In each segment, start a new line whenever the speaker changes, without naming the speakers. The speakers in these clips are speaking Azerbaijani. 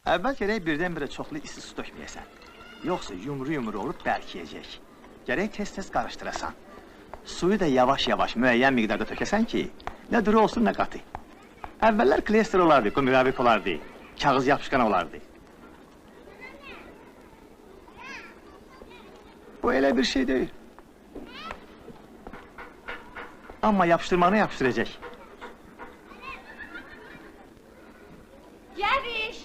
Əvvəl gərək birdən-birə çoxlu isti su dökməyəsən. Yoxsa yumru-yumru olub bərkiyəcək. Gərək tez-tez qarışdırasan. Suyu da yavaş-yavaş, müəyyən miqdarda tökəsən ki, nə duru olsun, nə qatı. Əvvəllər klester olardı, qumiravik olardı, kağız yapışqan olardı. Bu elə bir şey deyil. Amma yapışdırmağını yapışdıracaq.
Gəviş!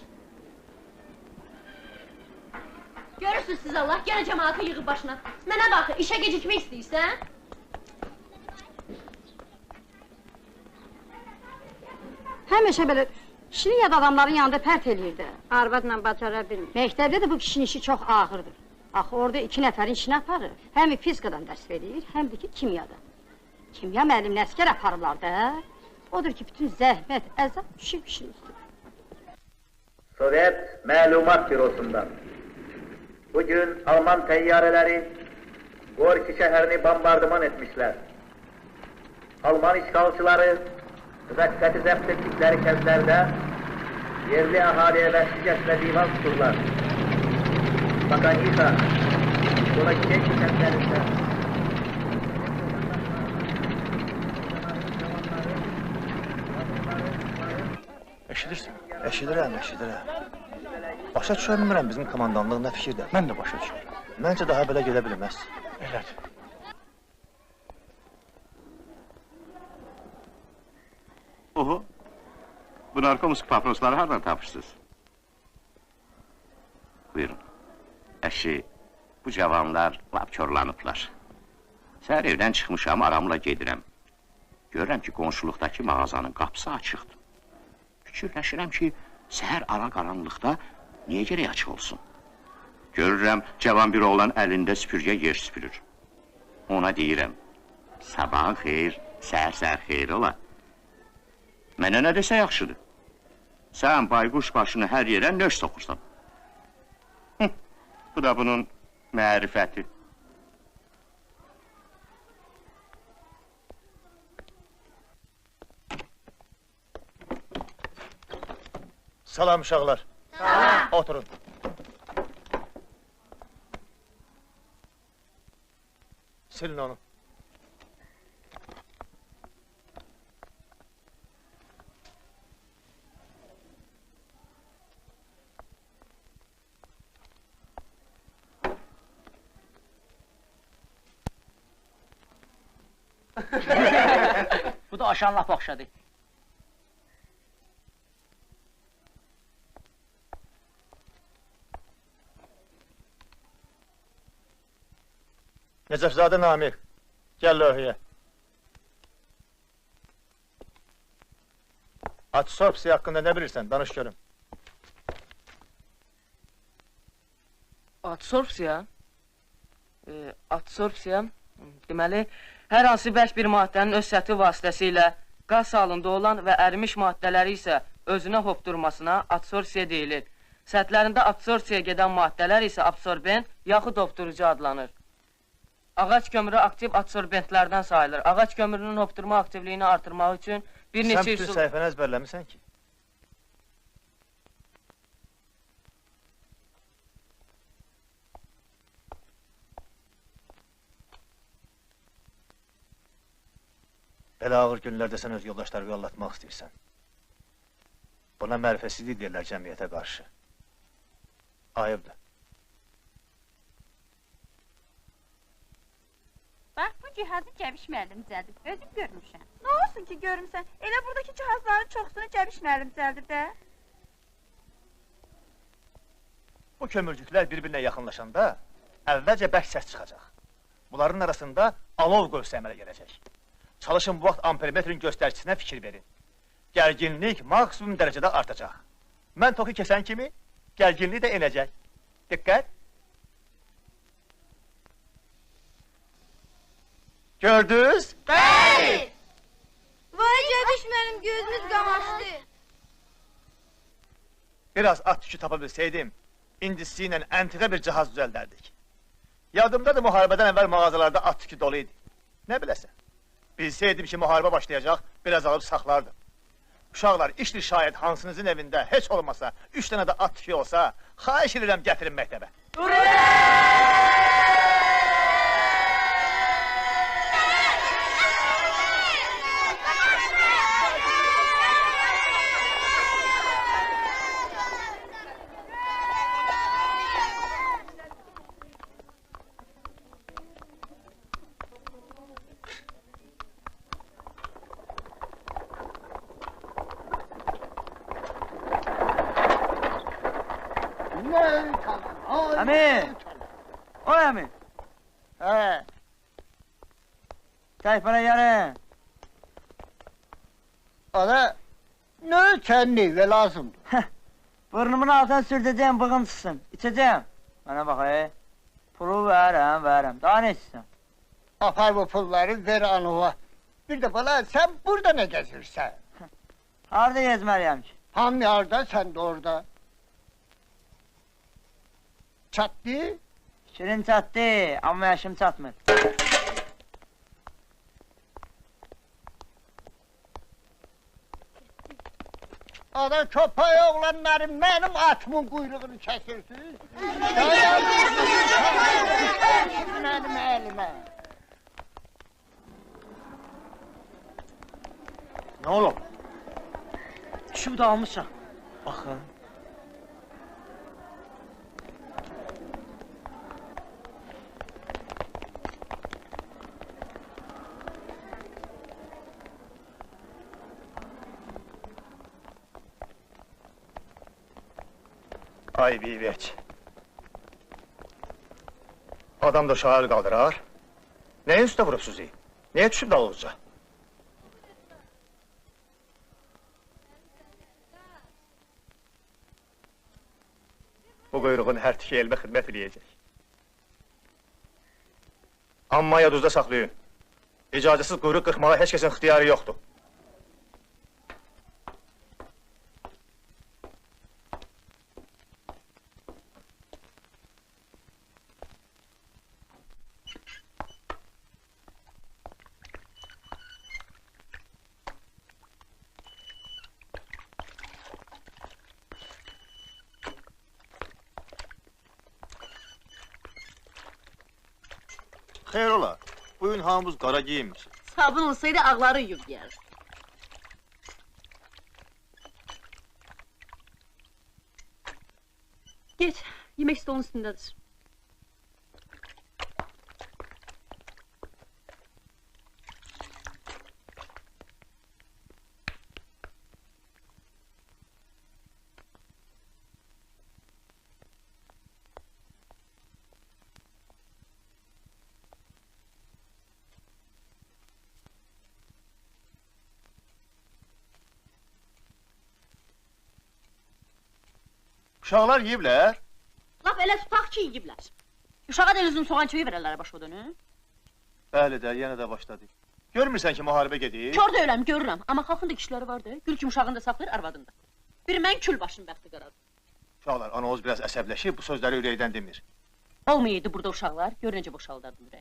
Görürsünüz siz Allah, gene cemaatı yığıb başına. Mənə baxı, işə gecikmək istəyirsən?
Həmişə belə şirin yad adamların yanında pərt eləyirdi.
Arvadla bacara bilmir.
Məktəbdə də bu kişinin işi çox ağırdır. Axı orada 2 nəfərin işini aparır. Həm fizikadan dərs verir, həm də ki kimyadan. Kimya müəllimini əskər aparırlar da. Odur ki, bütün zəhmət, əzab düşür kişinin üstüne.
Sovyet Məlumat Bürosundan. Bugün Alman teyyareleri Gorki şehrini bombardıman etmişler. Alman işgalçıları müvekkati zept ettikleri kentlerde yerli ahaliye vahşicesine divan tuturlar. Bakanisa, Dolaçek kentlerinde
Eşidirsən? Eşidirəm. Başa düşə bilmirəm bizim komandanlıq nə fikirdə? Mən də başa düşürəm. Məncə daha belə gedə bilməz. Elədir.
Oho, bu narkomus paprosları hardan tapışsınız? Buyurun. Əşi, bu cavanlar lap körlanıblar. Səhər evdən çıxmışam, aramla gedirəm. Görürəm ki, qonşuluqdakı mağazanın qapısı açıqdır. Fikirləşirəm ki, səhər ara qaranlıqda niyə gərək açıq olsun? Görürəm, cavan bir oğlan əlində süpürgə yer süpürür. Ona deyirəm, sabahın xeyir, səhər xeyir ola. Mənə nə desə yaxşıdır? Sən bayquş başını hər yerə nöş soxursan. Bu da bunun mərifəti.
Salam uşaqlar.
Salam.
Oturun. Silin onu.
Bu da aşan lap oxşadı.
Necəfzadə Namiq, gəl lövhəyə. Adsorpsiya haqqında nə bilirsən, danış görüm.
Adsorpsiya? Adsorpsiya, deməli, hər hansı bərk bir maddənin öz səthi vasitəsilə qaz halında olan və ərimiş maddələri isə özünə hopdurmasına adsorpsiya deyilir. Səthlərində adsorpsiyaya gedən maddələr isə absorbent yaxud hopdurucu adlanır. Ağac kömürü aktiv adsorbentlərdən sayılır. Ağac kömürünün hopdurma aktivliyini artırmaq üçün bir neçə
Sən bütün səhifəni əzbərləmisən ki? Belə ağır günlərdə sən öz yoldaşları yollatmaq istəyirsən. Buna mərifəsizlik deyirlər cəmiyyətə qarşı. Ayıbdır.
Bax, bu cihazı Cəbiş müəllim düzəldib, özüm görmüşəm. Nə olsun ki, görmüsən? Elə buradakı cihazların çoxsunu Cəbiş müəllim düzəldib də.
Bu kömürcüklər bir-birinə yaxınlaşanda əvvəlcə bərk səs çıxacaq. Bunların arasında alov qövsü əmələ gələcək. Çalışın bu vaxt ampermetrin göstəricisinə fikir verin. Gərginlik maksimum dərəcədə artacaq. Mən toku kəsən kimi gərginlik də enəcək. Diqqət! Gördünüz?
Bəli! Vay Cəbiş müəllim, gözümüz qamaşdı.
Biraz at tükü tapa bilsəydim, indi sizinlə əntiqə bir cihaz düzəldərdik. Yadımdadır, müharibədən əvvəl mağazalarda at tükü dolu idi. Nə biləsən? Bilsəydim ki, müharibə başlayacaq, biraz alıb saxlardım. Uşaqlar, işdir şayət hansınızın evində heç olmasa 3 dənə də at tüfü olsa, xahiş edirəm gətirin məktəbə.
Əmi! O əmi! Hə! Çək bana yarın!
Ana, ne kendine lazımdı?
Burnumun altına sürteceğim, bığım çıksın. İçeceğim. Bana bak pulu verem. Daha ne istiyorsun?
Apar bu pulları ver anova. Bir de bana sen burada ne gezirsen?
Harda gezmeliyim ki?
Ham yarda sen de orada. Çattı.
Şirin çattı ama yaşım çatmır.
Ana köpeği oğlanların benim atımın kuyruğunu çekirsiniz. Dayanın elime.
Nə olub?
Düşüb dağılmışam.
Baxın. Ay bivek. Adam da şair qaldırar. Nəyin üstə vurubsuz? Niyə düşüb dalğıca? Bu quyruğun hər tiki elmə xidmət eləyəcək. Amma yadınızda saxlayın. İcazəsiz quyruq qırxmağa heç kəsin ixtiyarı yoxdur. Xeyr ola, bugün hamımız qara giyinmiş.
Sabun olsaydı ağları yuyub gəlir. Geç, yemek stolun üstündedir.
Uşaqlar yiyiblər.
Laf elə tutaq ki, yiyiblər. Uşağa da üzüm soğan çöyü verərlər baş o dönü.
Bəli də, yenə də başladı. Görmürsən ki, müharibə gedir?
Kör deyiləm, görürəm. Amma xalqın da kişiləri vardı. Gül kimi uşağını da saxlayır, arvadını da. Bir mən kül başım bəxti qaradı.
Uşaqlar, anamız biraz əsəbləşib, bu sözləri ürəkdən demir.
Olmayaydı burada uşaqlar, gör necə boşaldardım ürəyi.